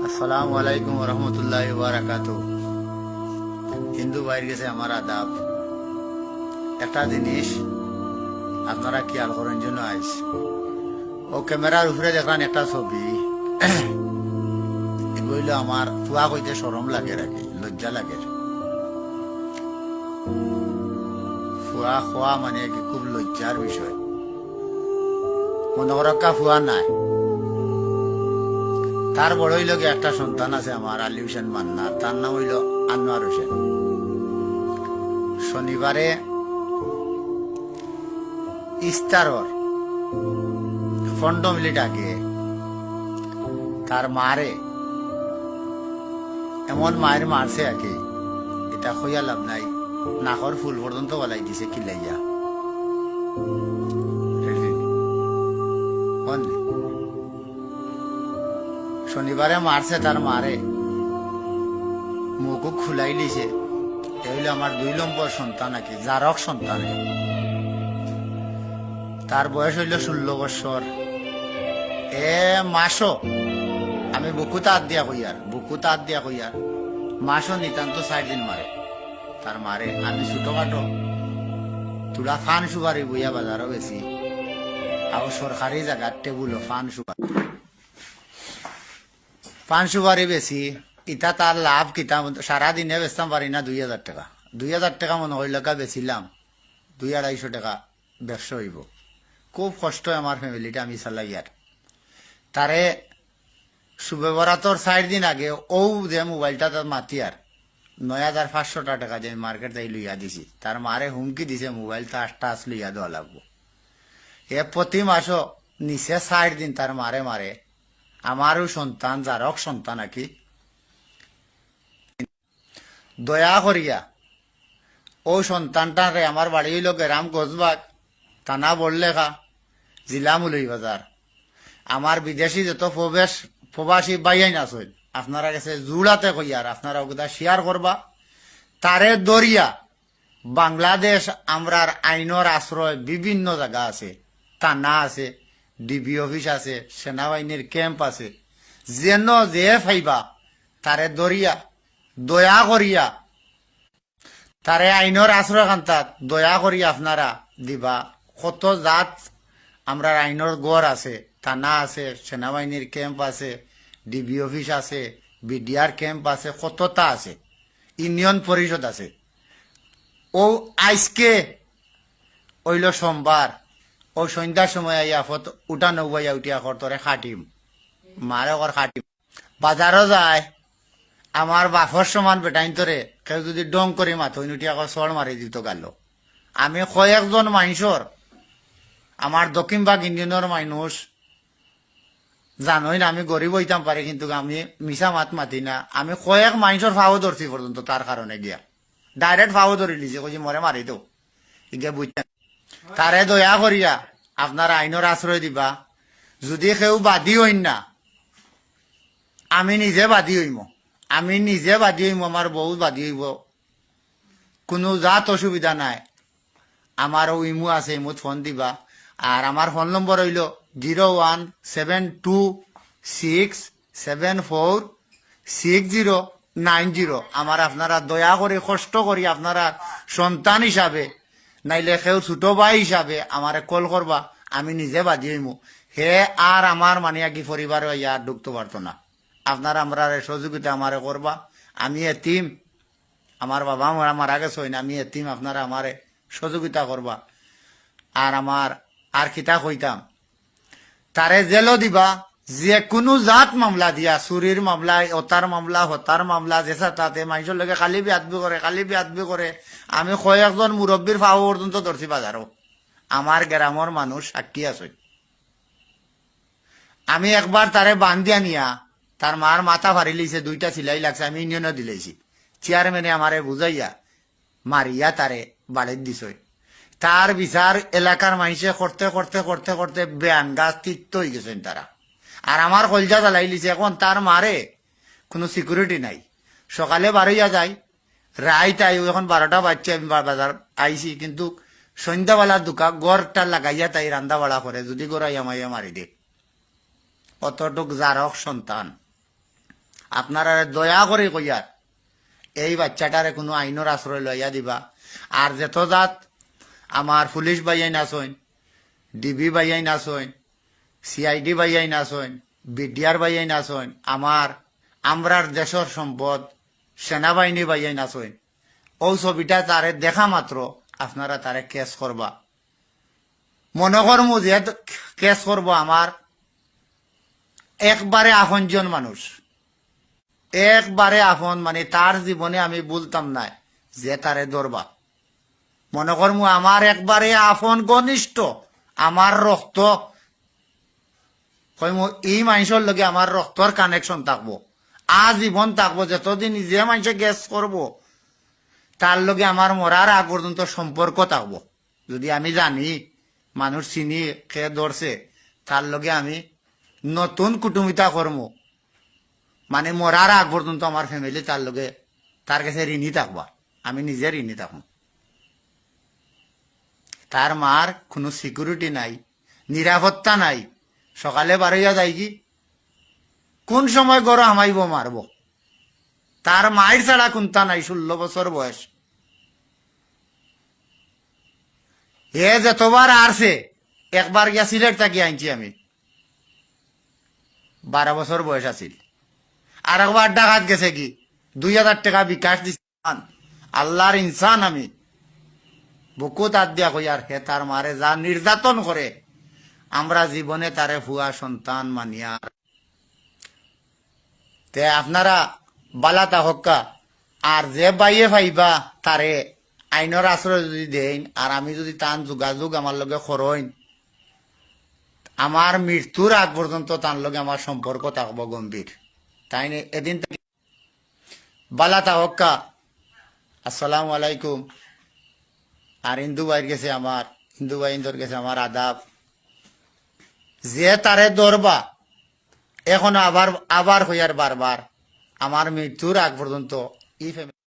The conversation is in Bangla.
আসসালামু আলাইকুম রহমতুল্লাহ বারাকাতু। হিন্দু ভাইয়ের কাছে আমার আদাব। একটা জিনিস আপনারা খেয়াল করেন জন্য আইস, ও ক্যামেরার উপরে দেখলাম একটা ছবি, এগুলো আমার ফুয়া কইতে সরম লাগে, রাখি লজ্জা লাগে। ফুয়া খোয়া মানে কি খুব লজ্জার বিষয়। মনে করক্কা ফুয়া নাই, তার বড় হইল একটা সন্তান আছে আমার, আলী হোসেন মান্না, তার নাম হইল আনোয়ার হোসেন। শনিবারে ইস্তারর 15 মিনিট আগে তার মারে এমন মায়ের মারছে আর কি, এটা খইয়া লাভ নাই, নাকর ফুল পর্যন্ত বলাই দিছে কিলাইয়া। শনিবারে মারছে তার মারে, মুখ খুলাই দিছে। এগুলো আমার 2 নম্বর সন্তান নাকি, জারক সন্তান। তার বয়স হইল 16 বছর। মাসও আমি বুকুতে হাত দিয়া কইয়ার মাসও নিতান্ত 4 দিন মারে তার মারে। আমি ছোটখাটো তুলা ফান সুপারি বইয়া বাজারও বেশি, আর সরকারি জায়গার টেবুলও পান সুপারি বেশি। ইটা তার লাভ কিতা, সারাদিনে বেচতাম পারি না 2000 টাকা। 2000 টাকা মনে হইল বেচিলাম, 200-250 টাকা ব্যবসা হইব। খুব কষ্ট আমার ফ্যামিলিটা আমি চালাই। আর তারে সুবেবরাতর 4 দিন আগে ও যে মোবাইলটা তার মাতি আর 9500 টাকা যে মার্কেট তাই লইয়া দিছি, তার মারে হুমকি দিছে মোবাইলটা টাচ লইয়া দেওয়া লাগবো। প্রতি মাসও নিচে 4 দিন তার মারে। আমারও সন্তান, জারক সন্তান নাকি, দয়া করিয়া ও সন্তানটারে, আমার বাড়ি হইল গ্রাম গজবাগ, থানা বড়লেখা, জেলা মৌলভীবাজার। আমার বিদেশি যত প্রবাসী বাইয়াইন আছে আপনারা কাছে জুড়াতে কইয়ার আপনারা ওগুলা শেয়ার করবা। তারে দরিয়া বাংলাদেশ আমরার আইনের আশ্রয় বিভিন্ন জায়গা আছে, থানা আছে, ডিবি অফিস আছে, সেনাবাহিনীর ক্যাম্প আছে, যেন যে ফাইবা তারে দরিয়া দয়া করিয়া তারে আইনের আশ্রয় খান্তাত দয়া করিয়া আপনারা দিবা। কত জাত আমরা আইনের গড় আছে, থানা আছে, সেনাবাহিনীর ক্যাম্প আছে, ডিবি অফিস আছে, বিডিআর ক্যাম্প আছে, কতটা আছে, ইউনিয়ন পরিষদ আছে। ও আজকে ওইল সোমবার, ও সন্ধ্যার সময় আইয়া উঠা নৌবাইয়া উঠিয়া করতরে খাটিম, মারে কর খাটিম। বাজারও যায়, আমার বাফর সমান বেটাইন তরে কেউ যদি ডং করে মাথইন উঠিয়া চড় মারি দিত গাল। আমি কয়েকজন মানুষর, আমার দক্ষিণবাগ ইউনিয়নের মানুষ জানোই না, আমি গরিব হইতাম পারি কিন্তু আমি মিশা মাত মাতি না। আমি কয়েক মানুষের ফাও ধরছি পর্যন্ত, তার কারণে গিয়া ডাইরেক্ট ফাও ধরে লিছে, কইছি মরে মারি দো ইগে বুঝছেন। তারে দয়া করিয়া আপনার আইনের আশ্রয় দিবা। যদি কেউ বাদী হইন না, আমি নিজে বাদী হইম, আমার বউ বাদী হইব, কোনো জাত অসুবিধা নাই। আমার ইমু আছে, ইমুত ফোন দিবা। আর আমার ফোন নম্বর হইল 01726746090। আমার আপনারা দয়া করে কষ্ট করি আপনারা সন্তান হিসাবে নাইলে কেউ ছোট ভাই হিসাবে আমারে কল করবা, আমি নিজে বাজি হইমু। হে আর আমার মানিয়া কি পরিবার ইয়ার ঢুকতে পারতো না। আপনারা আমরা সহযোগিতা আমারে করবা। আমি এতিম, আমার বাবা মারা গেছে, আমি এতিম, আপনারা আমারে সহযোগিতা করবা। আর আমার আর খিতা কইতাম, তারে জেল দিবা। যে কোনো জাত মামলা দিয়া, চুরির মামলা, ওতার মামলা, হতার মামলা, যেসা তাতে মানুষের লগে খালি বিয়াদবি করে। আমি কয়েকজন মুরব্বীর ফাও পর্যন্ত ধরছি বাজারও, আমার গ্রামের মানুষ সাক্ষী আছে। আমি একবার তারে বান্ধিয়া নিয়া, তার মার মাথা ভারি লইছে, 2টা সিলাই লাগছে, আমি ইউনিয়নে দিলেছি। চেয়ারম্যানে আমারে বুঝাইয়া মারিয়া তারে বাড়ির দিছ। তার বিচার এলাকার মানুষে করতে করতে করতে করতে বেয়ান গাছ তিক্ত হয়ে গেছেন তারা। আর আমার কলজা জ্বালাই লিছে। এখন তার মারে কোনো সিকিউরিটি নাই, সকালে বারইয়া যায়, রাইত আই, এখন 12টা বাজছে, আমি বাজার আইছি, কিন্তু সন্ধ্যাবেলা গড়টা লাগাইয়া তাই রান্দা বাড়া করে, যদি গড়াইয়া মাইয়া মারি দে। অতটুক জারক সন্তান। আপনারা দয়া করে কইয়ার এই বাচ্চাটারে কোনো আইনের আশ্রয় লইয়া দিবা। আর যেত জাত আমার পুলিশ বাইয়াই নাচইন, ডিবি বাইয়াই নাচইন, সিআইডি বাইয়াই নাচইন, বিডিআর বাইয়াই নাচইন, আমরার দেশের সম্পদ সেনাবাহিনী বাইয়াই নাচইন, ও ছবিটা তারে দেখা মাত্র আপনারা তারে কেস করবা। মনে করমু যে কেস করবো আমার একবারে আপনজন মানুষ, একবারে আপন, মানে তার জীবনে আমি বলতাম না যে তারে ধরবা। মনে করমু আমার একবারে আপন ঘনিষ্ঠ, আমার রক্ত, কইমু এই মানুষের লগে আমার রক্তর কানেকশন থাকবো, আজীবন থাকবো। যতদিন যে মানুষে গ্যাস করব তার লগে আমার মরার আগ পর্যন্ত সম্পর্ক থাকবো। যদি আমি জানি মানুষ চিনি খেয়ে ধরছে, তার লগে আমি নতুন কুটুমিতা করবো, মানে মরার আগ পর্যন্ত আমার ফ্যামিলি তার লগে, তার কাছে ঋণী থাকবা, আমি নিজে ঋণী থাকবো। তার মার কোনো সিকিউরিটি নাই, নিরাপত্তা নাই, সকালে বারইয়া যায় কি কোন সময় গরো হামাইব মারব, তার মায়ের ছাড়া কোনটা নাই। 16 বছর বয়স, এ যতবার আসছে, একবার গিয়া সিলেট থাকি আনছি আমি, 12 বছর বয়স আছিল। আর একবার ডাকাত গেছে কি 2000 টাকা বিকাশ দিচ্ছেন। আল্লাহর ইনসান আমি, বুকু তার দিয়া কই আর হে তার মারে যা নির্যাতন করে, আমরা জীবনে তারে ভুয়া সন্তান মানিয়া। তে আপনারা বালাতা হক্কা, আর যে বাইয়ে পাইবা তারে আইনের আশ্রয় যদি দেন, আর আমি যদি তান যোগাযোগ আমার লগে করইন, আমার মৃত্যুর আগ পর্যন্ত তার লগে আমার সম্পর্ক থাকবো গম্ভীর। তাই এদিন বালাতা হক্কা। আসসালামু আলাইকুম। আর হিন্দু ভাইয়ের গেছে আমার, হিন্দু ভাই ইন্দুর গেছে আমার আদাব। যে তারে ধরবা এখন আবার আবার হইয়ার বারবার আমার মৃত্যুর আগ পর্যন্ত ই